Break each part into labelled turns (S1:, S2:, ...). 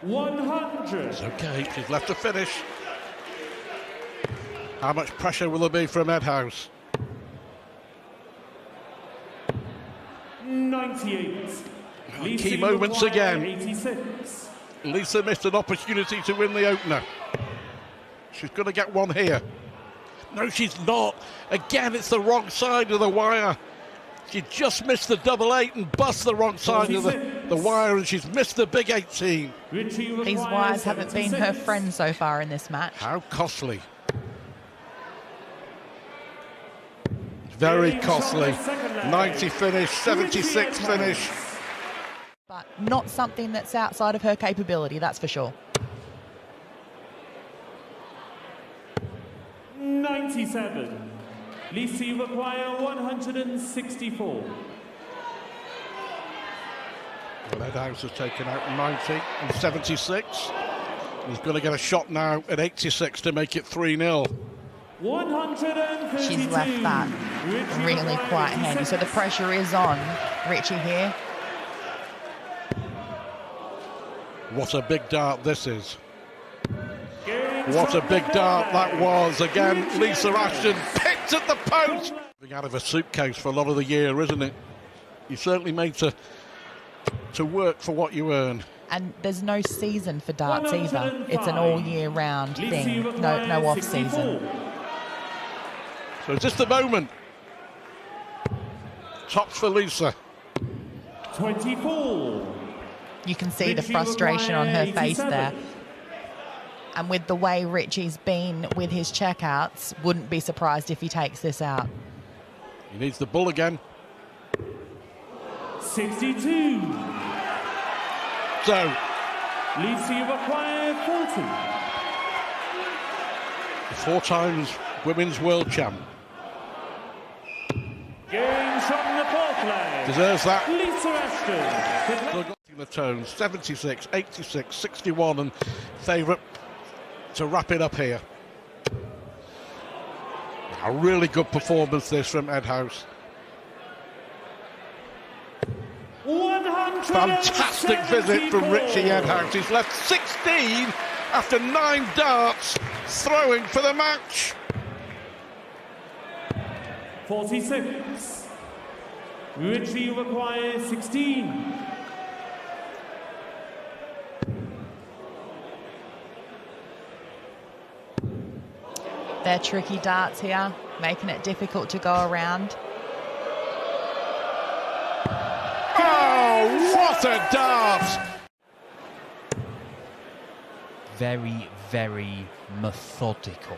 S1: 100.
S2: It's okay, she's left to finish. How much pressure will there be from Edhouse?
S1: 98.
S2: Key moments again.
S1: 86.
S2: Lisa missed an opportunity to win the opener. She's going to get one here. No, she's not. Again, it's the wrong side of the wire. She just missed the double 8 and bust the wrong side of the wire, and she's missed the big 18.
S3: These wires haven't been her friend so far in this match.
S2: How costly. Very costly. 90 finish, 76 finish.
S3: But not something that's outside of her capability, that's for sure.
S1: 97. Lisi require 164.
S2: Well, Edhouse has taken out 90 and 76. He's going to get a shot now at 86 to make it 3-0.
S1: 132.
S3: She's left that really quite handy. So the pressure is on Richie here.
S2: What a big dart this is. What a big dart that was. Again, Lisa Ashton picked at the post. Out of a suitcase for a lot of the year, isn't it? You're certainly made to work for what you earn.
S3: And there's no season for darts either. It's an all year round thing. No off season.
S2: So it's just the moment. Tops for Lisa.
S1: 24.
S3: You can see the frustration on her face there. And with the way Richie's been with his checkouts, wouldn't be surprised if he takes this out.
S2: He needs the bull again.
S1: 62.
S2: So,
S1: Lisi required 40.
S2: 4 times women's world champ.
S1: Game shot in the fourth leg.
S2: Deserves that.
S1: Lisa Ashton.
S2: Still got the tones. 76, 86, 61, and favourite to wrap it up here. A really good performance this from Edhouse. Fantastic visit from Richie Edhouse. He's left 16 after 9 darts, throwing for the match.
S1: 46. Richie requires 16.
S3: They're tricky darts here, making it difficult to go around.
S2: Oh, what a dart!
S4: Very, very methodical,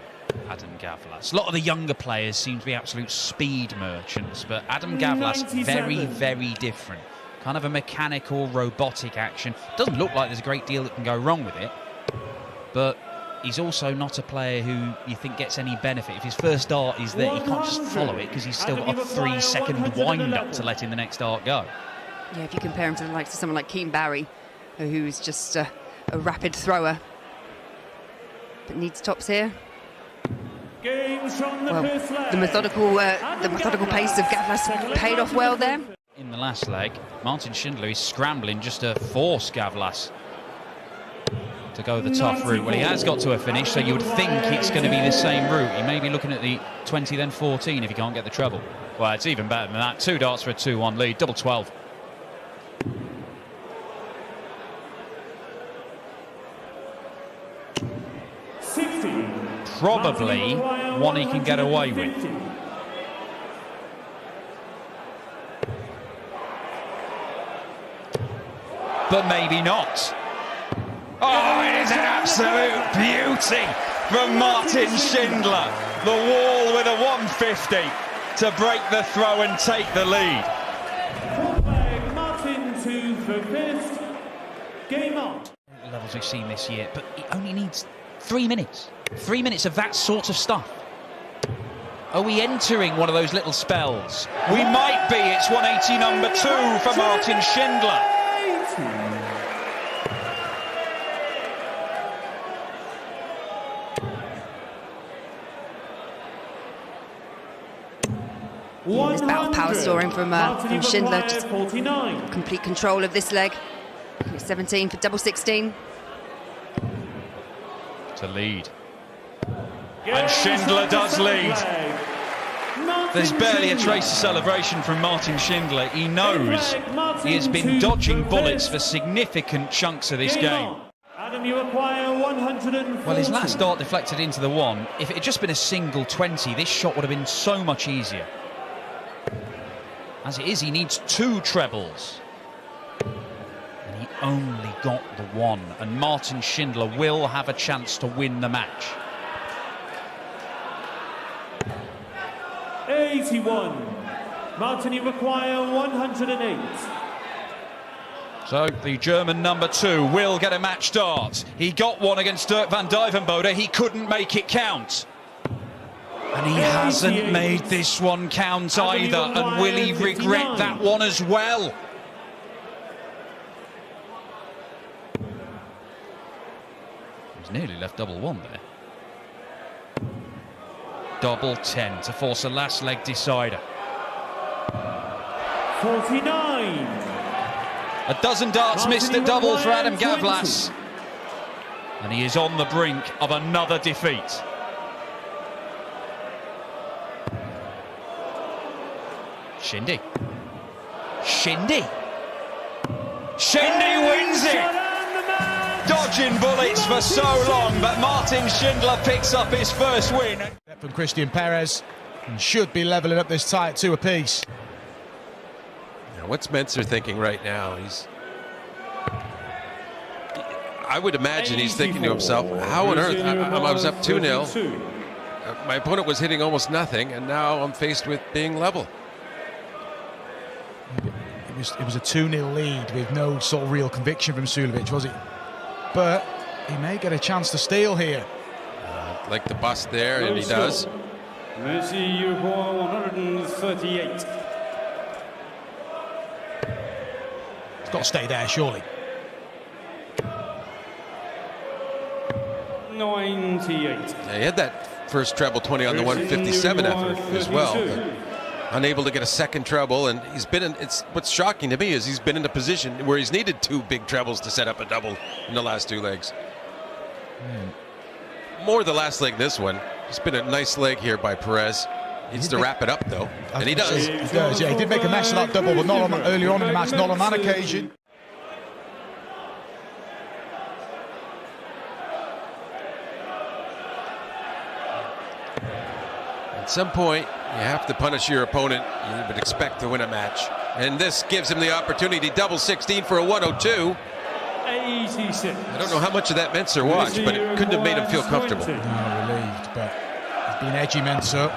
S4: Adam Gavlas. A lot of the younger players seem to be absolute speed merchants, but Adam Gavlas,
S1: 97.
S4: very, very different. Kind of a mechanical, robotic action. Doesn't look like there's a great deal that can go wrong with it, but he's also not a player who you think gets any benefit. If his first dart is there, he can't just follow it because he's still got a 3-second wind-up to letting the next dart go.
S5: Yeah, if you compare him to the likes of someone like Keane Barry, who's just a rapid thrower, but needs tops here. Well, the methodical pace of Gavlas paid off well there.
S4: In the last leg, Martin Schindler is scrambling just to force Gavlas to go the tough route. Well, he has got to a finish, so you would think it's going to be the same route. He may be looking at the 20, then 14 if he can't get the treble. Well, it's even better than that. 2 darts for a 2-1 lead, double 12. Probably one he can get away with. But maybe not. Oh, it is an absolute beauty from Martin Schindler. The wall with a 150 to break the throw and take the lead.
S1: Martin to the fifth. Game on.
S4: Levels we've seen this year, but it only needs 3 minutes. 3 minutes of that sort of stuff. Are we entering one of those little spells? We might be. It's 180 number 2 for Martin Schindler.
S5: This bout of power soaring from Schindler. Just complete control of this leg. 17 for double 16.
S4: to lead. And Schindler does lead. There's barely a trace of celebration from Martin Schindler. He knows he has been dodging bullets for significant chunks of this game.
S1: Adam, you require 140.
S4: Well, his last dart deflected into the one. If it had just been a single 20, this shot would have been so much easier. As it is, he needs 2 trebles. And he only got the 1. And Martin Schindler will have a chance to win the match.
S1: 81. Martin, you require 108.
S4: So the German number 2 will get a match start. He got one against Dirk van Dijvenbode. He couldn't make it count. And he hasn't made this one count either. And will he regret that one as well? He's nearly left double 1 there. Double 10 to force a last leg decider.
S1: 49.
S4: A dozen darts missed at double for Adam Gavlas. And he is on the brink of another defeat. Shindy. Shindy. Shindy wins it! Dodging bullets for so long, but Martin Schindler picks up his first win.
S6: From Christian Perez, and should be levelling up this tie at 2 apiece.
S7: What's Mensah thinking right now? I would imagine he's thinking to himself, how on earth, I was up 2-0, my opponent was hitting almost nothing, and now I'm faced with being level.
S6: It was a 2-0 lead with no sort of real conviction from Sulevic, was it? But he may get a chance to steal here.
S7: Like the bust there, and he does.
S1: Messi, you require 138.
S6: It's got to stay there, surely.
S1: 98.
S7: Yeah, he had that first treble 20 on the 157 effort as well. Unable to get a second treble, and he's been in. What's shocking to me is he's been in a position where he's needed 2 big trebles to set up a double in the last 2 legs. More the last leg than this one. It's been a nice leg here by Perez. Needs to wrap it up though, and he does.
S6: He does, yeah. He did make a mess of that double, but not on that, earlier on in the match, not on that occasion.
S7: At some point, you have to punish your opponent. You would expect to win a match, and this gives him the opportunity. Double 16 for a 102.
S1: 86.
S7: I don't know how much of that Mensah watched, but it couldn't have made him feel comfortable.
S6: No, relieved, but he's been edgy, Mensah.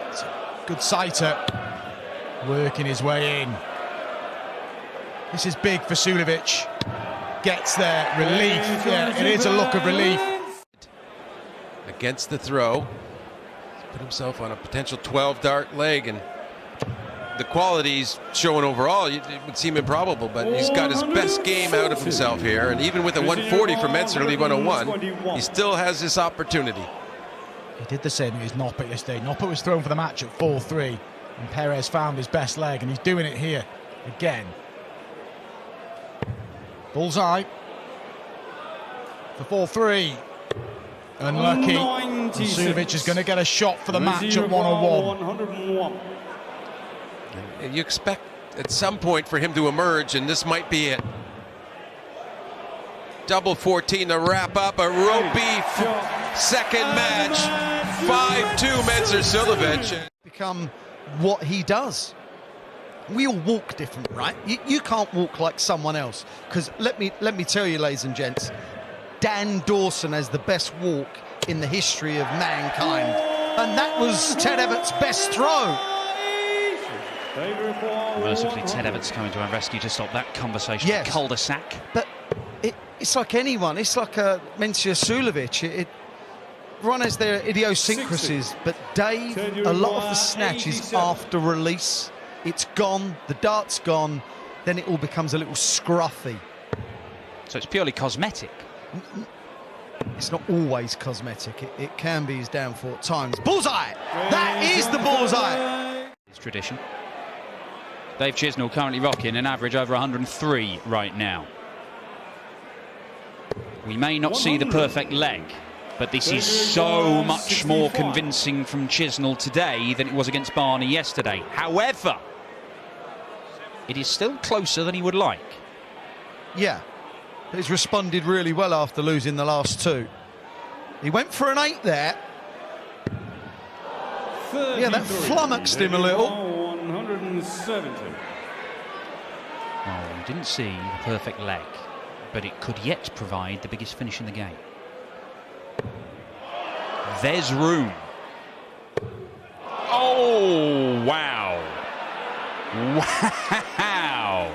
S6: It's a good sighter, working his way in. This is big for Sulevic. Gets there, relief. Yeah, it is a look of relief.
S7: Against the throw, he's put himself on a potential 12-dart leg, and the qualities showing overall, it would seem improbable, but he's got his best game out of himself here, and even with a 140 from Mensah to leave 101, he still has this opportunity.
S6: He did the same as Noppert yesterday. Noppert was thrown for the match at 4-3, and Perez found his best leg, and he's doing it here again. Bullseye for 4-3. Unlucky. And Sulevic is going to get a shot for the match at 101.
S7: And you expect at some point for him to emerge, and this might be it. Double 14 to wrap up a ropey second match. 5-2 Mensah Sulevic.
S8: Become what he does. We all walk different, right? You can't walk like someone else, because let me tell you, ladies and gents, Dan Dawson has the best walk in the history of mankind, and that was Ted Everett's best throw.
S4: Mercifully, Ted Everett's coming to our rescue to stop that conversation.
S8: Yes.
S4: Cul-de-sac.
S8: But it's like anyone. It's like Mensah Sulevic. Everyone has their idiosyncrasies, but Dave, a lot of the snatches after release, it's gone, the dart's gone, then it all becomes a little scruffy.
S4: So it's purely cosmetic.
S8: It's not always cosmetic. It can be his downfall at times. Bullseye! That is the bullseye!
S4: It's tradition. Dave Chisnall currently rocking an average over 103 right now. We may not see the perfect leg, but this is so much more
S1: 65.
S4: convincing from Chisnell today than it was against Barney yesterday. However, it is still closer than he would like.
S8: Yeah, he's responded really well after losing the last two. He went for an 8 there. Yeah, that flummoxed him a little.
S1: 170.
S4: Well, we didn't see the perfect leg, but it could yet provide the biggest finish in the game. There's room. Oh, wow. Wow.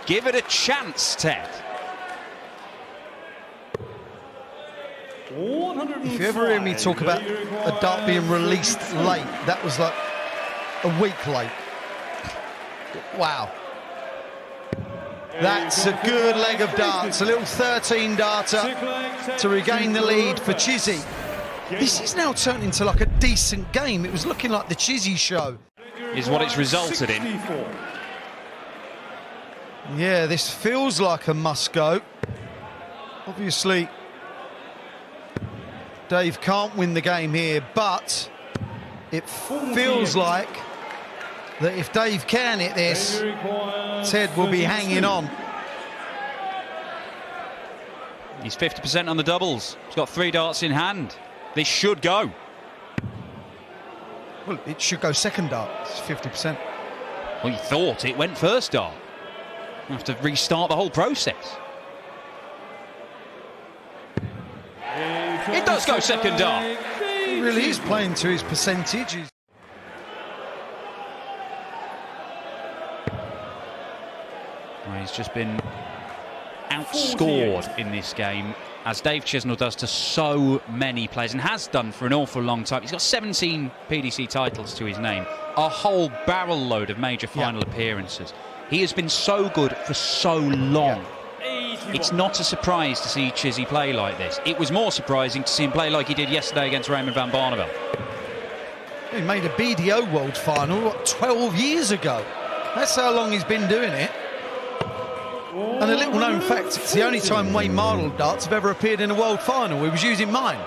S4: Give it a chance, Ted.
S8: If you ever hear me talk about a dart being released late, that was like a week late. Wow. That's a good leg of darts, a little 13 darter to regain the lead for Chizzy. This is now turned into like a decent game. It was looking like the Chizzy show.
S4: Is what it's resulted in.
S8: Yeah, this feels like a must go. Obviously, Dave can't win the game here, but it feels like that if Dave can hit this, Ted will be hanging on.
S4: He's 50% on the doubles. He's got 3 darts in hand. This should go.
S8: Well, it should go second dart. It's 50%.
S4: Well, you thought it went first dart. You have to restart the whole process. It does go second dart.
S8: He really is playing to his percentages.
S4: Well, he's just been outscored in this game, as Dave Chisnell does to so many players, and has done for an awful long time. He's got 17 PDC titles to his name, a whole barrel load of major final appearances. He has been so good for so long. It's not a surprise to see Chizzy play like this. It was more surprising to see him play like he did yesterday against Raymond van Barneveld.
S8: He made a BDO World Final, what, 12 years ago. That's how long he's been doing it. And a little known fact, it's the only time Wayne Mardle darts have ever appeared in a World Final. He was using mine.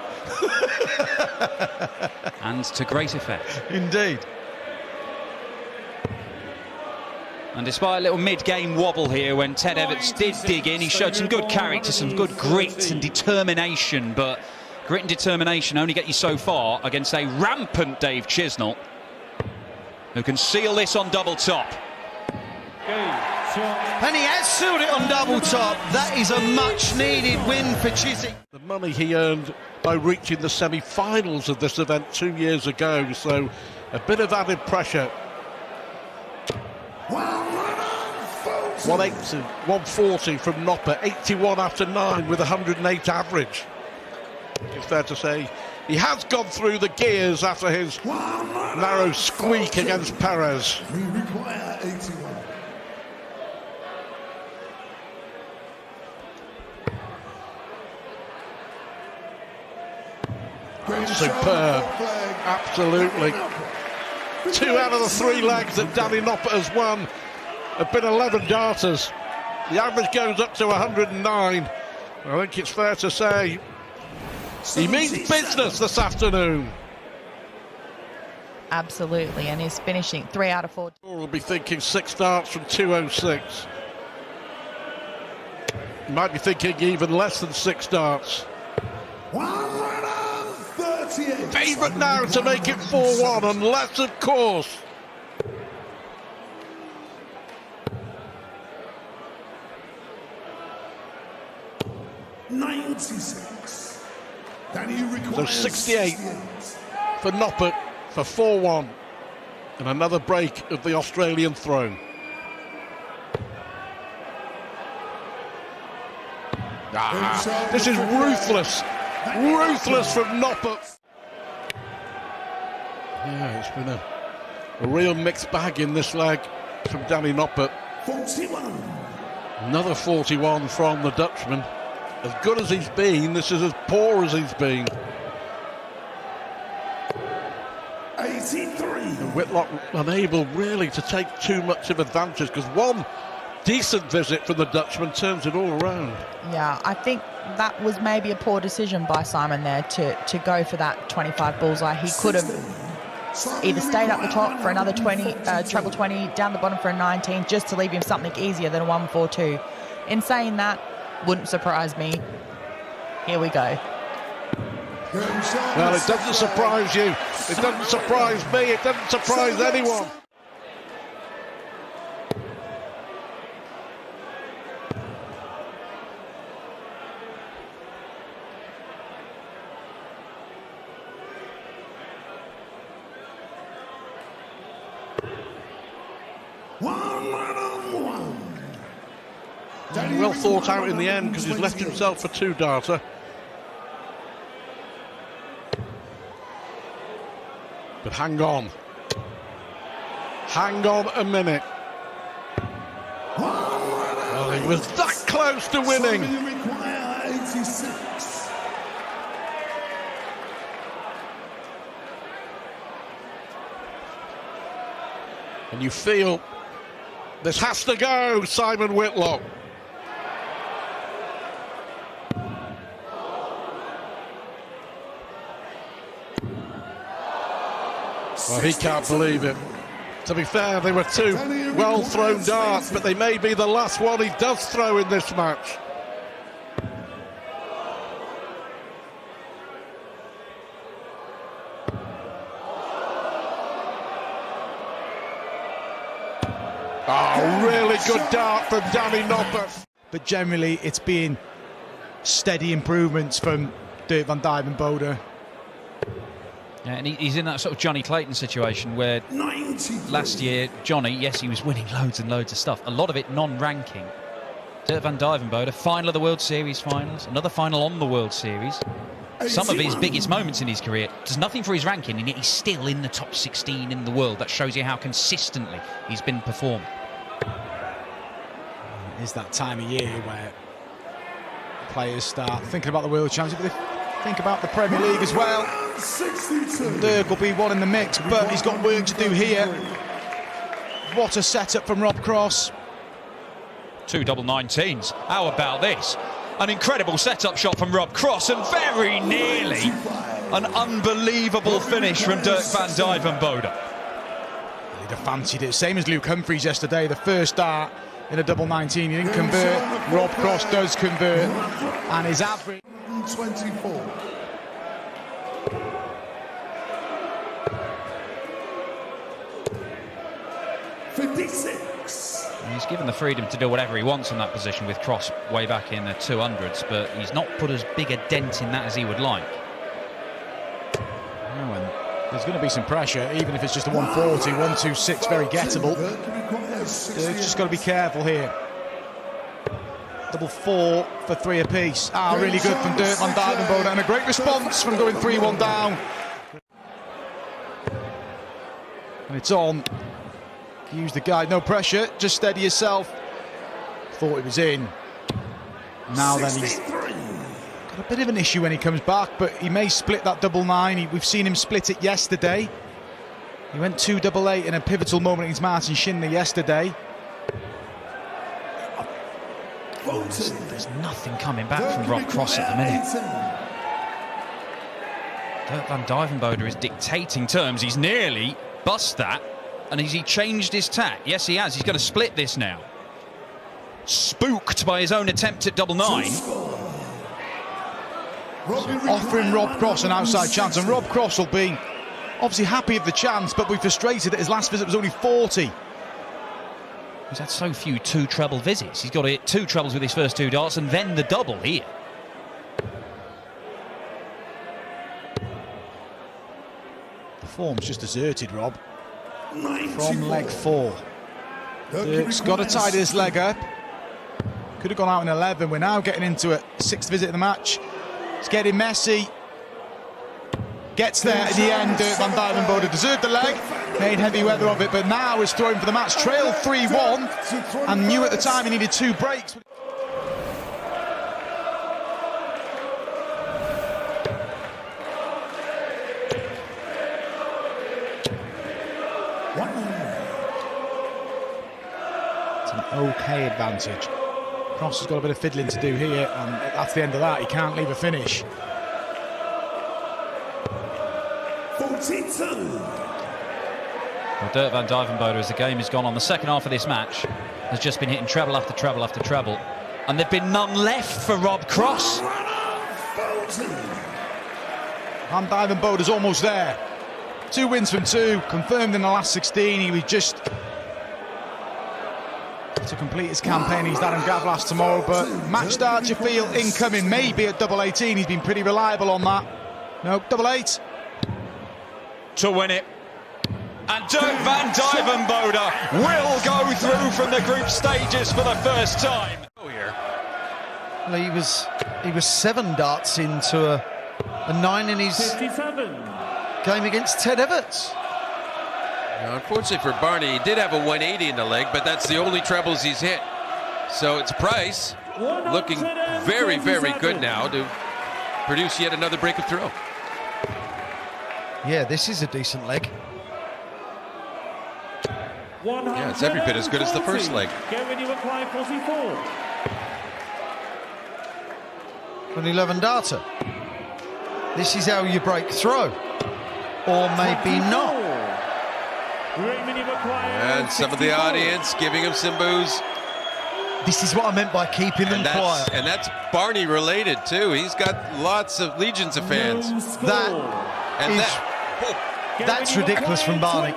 S4: And to great effect.
S8: Indeed.
S4: And despite a little mid-game wobble here when Ted Everts did dig in, he showed some good character, some good grit and determination, but grit and determination only get you so far against a rampant Dave Chisnell, who can seal this on double top.
S8: And he has sealed it on double top. That is a much-needed win for Chizzy.
S2: The money he earned by reaching the semi-finals of this event 2 years ago, so a bit of added pressure. 180, 140 from Nopper, 81 after 9 with 108 average. It's fair to say he has gone through the gears after his narrow squeak against Perez.
S9: We require 81.
S2: Superb, absolutely. 2 out of the 3 legs that Danny Nopper has won have been 11 darters. The average goes up to 109. I think it's fair to say he means business this afternoon.
S3: Absolutely, and he's finishing 3 out of 4.
S2: We'll be thinking 6 darts from 206. He might be thinking even less than 6 darts.
S9: 138.
S2: Favourite now to make it 4-1, unless, of course,
S9: 96.
S2: so 68 for Noppert for 4-1, and another break of the Australian throne. This is ruthless from Noppert. Yeah, it's been a real mixed bag in this leg from Danny Noppert.
S9: 41.
S2: Another 41 from the Dutchman. As good as he's been, this is as poor as he's been.
S9: 83.
S2: And Whitlock unable really to take too much of advantage, because one decent visit from the Dutchman, turns it all around.
S3: Yeah, I think that was maybe a poor decision by Simon there to go for that 25 bullseye. He could have either stayed up the top for another 20, treble 20, down the bottom for a 19, just to leave him something easier than a 1-4-2. In saying that, wouldn't surprise me. Here we go.
S2: Well, it doesn't surprise you. It doesn't surprise me. It doesn't surprise anyone. Well thought out in the end because he's left himself a 2-darter. But hang on. Hang on a minute. Well, he was that close to winning. And you feel this has to go, Simon Whitlock. Well, he can't believe it. To be fair, they were two well-thrown darts, but they may be the last one he does throw in this match. Oh, really good dart from Danny Noppert.
S6: But generally, it's been steady improvements from Dirk van Dijvenbode.
S4: Yeah, and he's in that sort of Johnny Clayton situation where last year, Johnny, yes, he was winning loads and loads of stuff, a lot of it non-ranking. Dirk van Dijvenbode, final of the World Series finals, another final on the World Series. Some of his biggest moments in his career, does nothing for his ranking, and yet he's still in the top 16 in the world. That shows you how consistently he's been performing.
S6: It is that time of year where players start thinking about the World Championship, but they think about the Premier League as well. Dirk will be one in the mix, but he's got work to do here. What a setup from Rob Cross.
S4: 2 double 19s. How about this? An incredible setup shot from Rob Cross, and very nearly an unbelievable finish from Dirk van Dijvenbode.
S6: He'd have fancied it, same as Luke Humphries yesterday. The first dart in a double 19, he didn't convert. Rob Cross does convert, and his average
S9: 24.
S4: He's given the freedom to do whatever he wants in that position with Cross way back in the 200s, but he's not put as big a dent in that as he would like.
S6: Oh, and there's going to be some pressure, even if it's just a 140, 126, very gettable. Dirk's just got to be careful here. Double 4 for 3 apiece. Ah, really good from Dirk van Dijvenbode, and a great response from going 3-1 down. And it's on. Use the guide, no pressure, just steady yourself. Thought it was in. Now then, he's got a bit of an issue when he comes back, but he may split that double 9. We've seen him split it yesterday. He went 2 double 8 in a pivotal moment against Martin Schindler yesterday.
S4: There's nothing coming back from Rob Cross at the minute. Dirk van Dijvenbode is dictating terms. He's nearly bust that. And has he changed his tack? Yes, he has. He's going to split this now. Spooked by his own attempt at double 9.
S6: Offering Rob Cross an outside chance, and Rob Cross will be obviously happy with the chance, but we're frustrated that his last visit was only 40.
S4: He's had so few 2 treble visits. He's got to hit 2 trebles with his first 2 darts and then the double here.
S6: The form's just deserted, Rob. From leg 4. Dirk's got to tidy this leg up. Could have gone out in 11. We're now getting into a 6th visit of the match. It's getting messy. Gets there at the end. Dirk van Dijvenbode deserved the leg, made heavy weather of it, but now is throwing for the match. Trailed 3-1 and knew at the time he needed 2 breaks. an okay advantage. Cross has got a bit of fiddling to do here, and that's the end of that. He can't leave a finish.
S9: 42.
S4: Well, Dirk van Dijvenbode, as the game has gone on, the second half of this match has just been hitting treble after treble after treble, and there've been none left for Rob Cross.
S6: Van Dijvenbode is almost there. 2 wins from 2, confirmed in the last 16. He was just to complete his campaign. He's Darren Gavlas tomorrow, but match start, you feel, incoming, maybe at double 18. He's been pretty reliable on that. No, double 8.
S10: To win it. And Dirk van Dijvenbode will go through from the group stages for the first time.
S8: Well, he was 7 darts into a 9 in his
S1: 57.
S8: game against Ted Everts.
S7: Now, unfortunately for Barney, he did have a 180 in the leg, but that's the only trebles he's hit. So it's Price looking very, very good now to produce yet another break of throw.
S8: Yeah, this is a decent leg.
S7: Yeah, it's every bit as good as the first leg.
S1: Get ready to apply 44.
S8: An 11 darter. This is how you break throw, or maybe not.
S7: And some of the audience giving him some boos.
S8: This is what I meant by keeping them quiet.
S7: And that's Barney related too. He's got lots of legions of fans.
S8: That's ridiculous from Barney.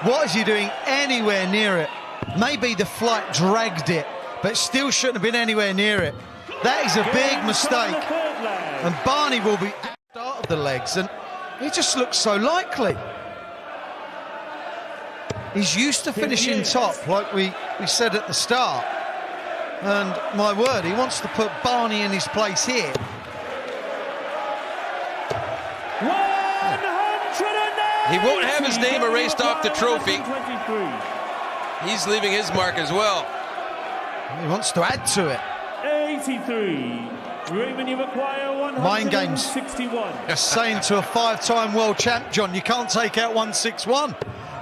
S8: What is he doing anywhere near it? Maybe the flight dragged it, but still shouldn't have been anywhere near it. That is a big mistake. And Barney will be at the start of the legs, and he just looks so likely. He's used to finishing top, like we said at the start. And my word, he wants to put Barney in his place here.
S7: He won't have his name erased off the trophy. He's leaving his mark as well.
S8: He wants to add to it.
S1: 83.
S8: Mind games. Saying to a 5-time world champ, John, you can't take out 161.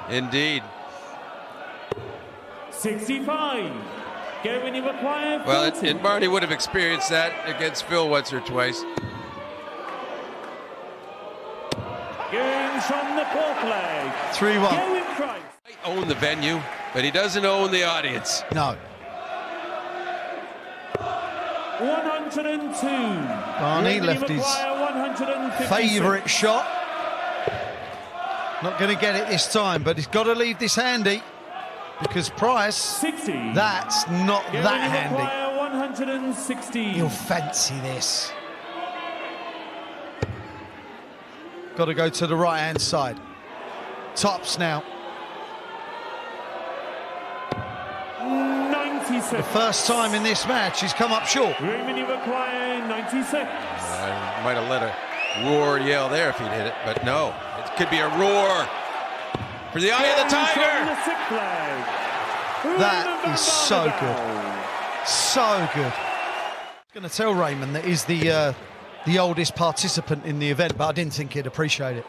S7: Indeed.
S1: 65. Get when you require 40.
S7: Well, and Barney would have experienced that against Phil once or twice.
S1: Games from the fourth leg.
S8: 3-1.
S7: He might own the venue, but he doesn't own the audience.
S8: No.
S1: 102.
S8: Barney left his favourite shot. Not going to get it this time, but he's got to leave this handy, because Price,
S1: 60.
S8: That's not that handy.
S1: 160.
S8: You'll fancy this. Got to go to the right-hand side. Tops now.
S1: 96.
S8: The first time in this match, he's come up short.
S1: Remaining require 96.
S7: I might have let a roar yell there if he'd hit it, but no. It could be a roar for the eye of the tiger.
S8: That is so good. So good. I'm going to tell Raymond that he's the oldest participant in the event, but I didn't think he'd appreciate it.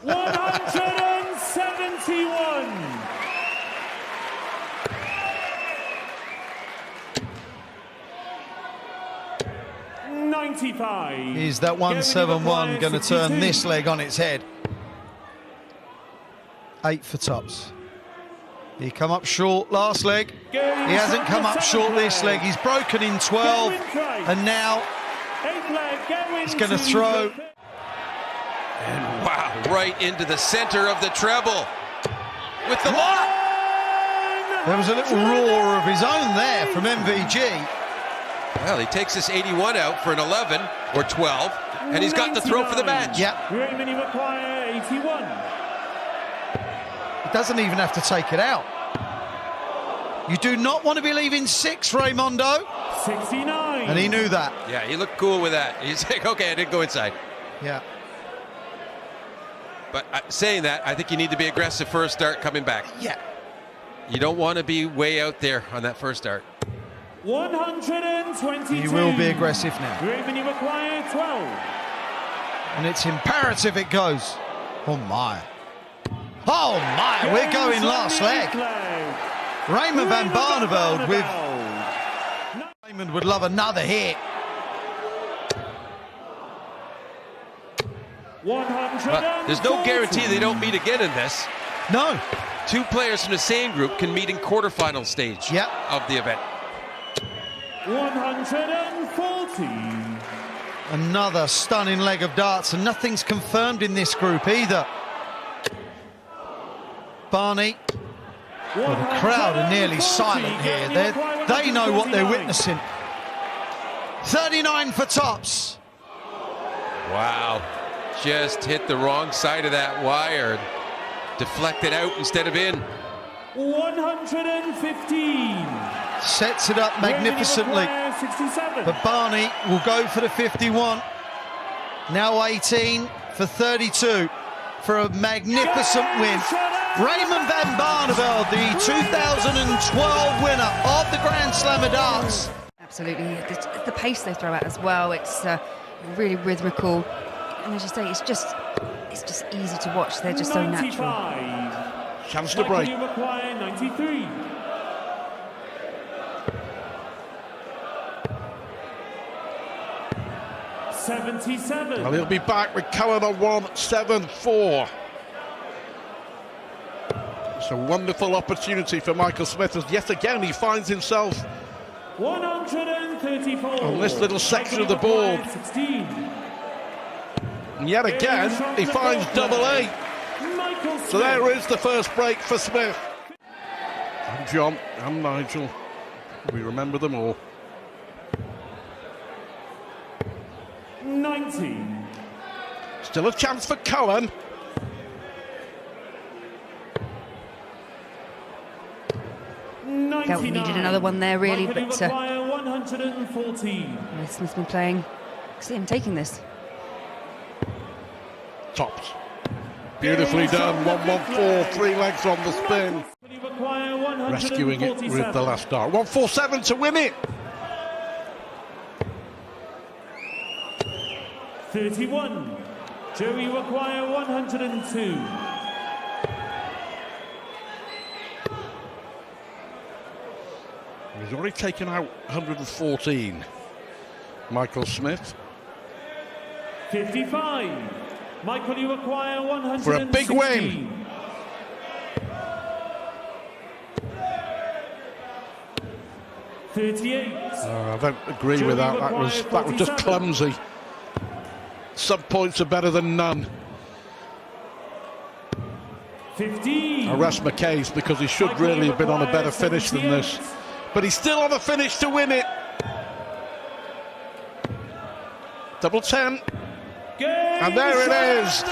S1: 171.
S8: Is that 171 going to turn this leg on its head? 8 for tops. He come up short last leg. He hasn't come up short this leg. He's broken in 12, and now he's going to throw.
S7: And wow, right into the center of the treble with the lock.
S8: There was a little roar of his own there from MVG.
S7: Well, he takes this 81 out for an 11 or 12, and he's got the throw for the match.
S8: Yeah. He doesn't even have to take it out. You do not want to be leaving 6, Raymondo.
S1: 69.
S8: And he knew that.
S7: Yeah, he looked cool with that. He's like, okay, I didn't go inside.
S8: Yeah.
S7: But saying that, I think you need to be aggressive first start coming back.
S8: Yeah.
S7: You don't want to be way out there on that first start.
S1: 122.
S8: He will be aggressive now.
S1: Remaining require 12.
S8: And it's imperative it goes. Oh my. Oh my, we're going last leg. Raymond van Barneveld with... Raymond would love another hit.
S1: 100.
S7: But there's no guarantee they don't meet again in this.
S8: No.
S7: Two players from the same group can meet in quarterfinal stage of the event.
S1: 140.
S8: Another stunning leg of darts, and nothing's confirmed in this group either. Barney. Well, the crowd are nearly silent here. They know what they're witnessing. 39 for tops.
S7: Wow. Just hit the wrong side of that wire. Deflected out instead of in.
S1: 115.
S8: Sets it up magnificently. But Barney will go for the 51. Now 18 for 32 for a magnificent win. Raymond van Barneveld, the 2012 winner of the Grand Slam of darts.
S5: Absolutely, the pace they throw out as well. It's really rhythmical, and as you say, it's just easy to watch. They're just so natural.
S2: Chance to break.
S1: 93.
S2: Well, he'll be back with Cohen on 1-7-4. It's a wonderful opportunity for Michael Smith, as yet again he finds himself
S1: 134
S2: on this little section of the board.
S1: 16.
S2: And yet again he finds double A. So there is the first break for Smith. And John and Nigel, we remember them all.
S1: 19.
S2: Still a chance for Cohen.
S5: Felt he needed another one there, really, but
S1: 114.
S5: Smith's been playing. See him taking this.
S2: Tops. Beautifully done. 1-1-4, 3 legs on the spin. Rescuing it with the last dart. 147 to win it.
S1: 31. Joey require 102.
S2: He's already taken out 114. Michael Smith.
S1: 55. Michael, you require 116.
S2: For a big win.
S1: 38.
S2: I don't agree with that. That was just clumsy. Some points are better than none.
S1: 15.
S2: I rest my case because he should really have been on a better finish than this. But he's still on a finish to win it. Double 10. And there it is.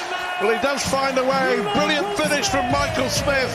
S2: Well, he does find a way. Brilliant finish from Michael Smith.